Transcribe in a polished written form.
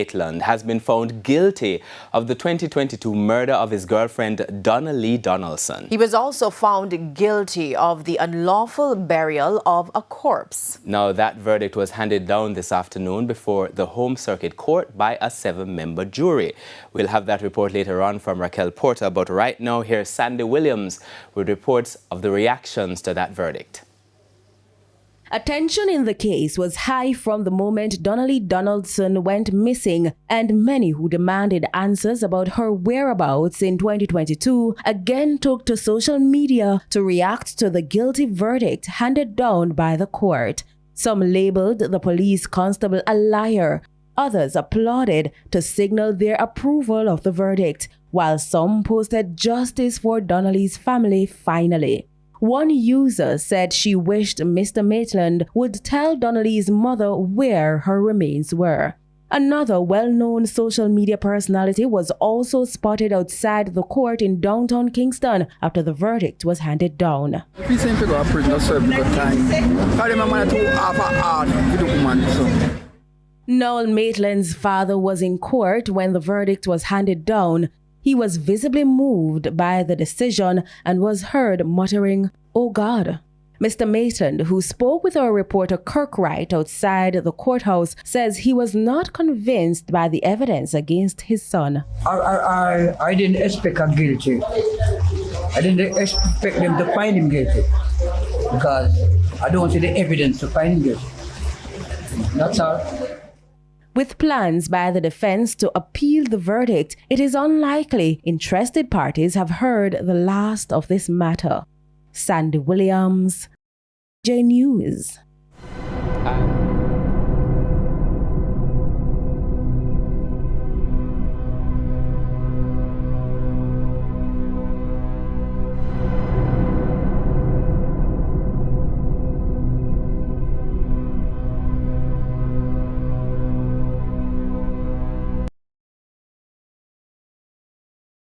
Maitland has been found guilty of the 2022 murder of his girlfriend Donnelly Donaldson. He was also found guilty of the unlawful burial of a corpse. Now, that verdict was handed down this afternoon before the Home Circuit Court by a 7-member jury. We'll have that report later on from Raquel Porter, but right now here's Sandy Williams with reports of the reactions to that verdict. Attention in the case was high from the moment Donnelly Donaldson went missing, and many who demanded answers about her whereabouts in 2022 again took to social media to react to the guilty verdict handed down by the court. Some labeled the police constable a liar. Others applauded to signal their approval of the verdict, while some posted justice for Donnelly's family finally. One user said she wished Mr. Maitland would tell Donnelly's mother where her remains were. Another well-known social media personality was also spotted outside the court in downtown Kingston after the verdict was handed down. Noel Maitland's father was in court when the verdict was handed down. He was visibly moved by the decision and was heard muttering, "Oh God." Mr. Maitland, who spoke with our reporter Kirk Wright outside the courthouse, says he was not convinced by the evidence against his son. I didn't expect a guilty. I didn't expect them to find him guilty because I don't see the evidence to find him guilty. That's all. With plans by the defense to appeal the verdict, it is unlikely interested parties have heard the last of this matter. Sandy Williams, J News.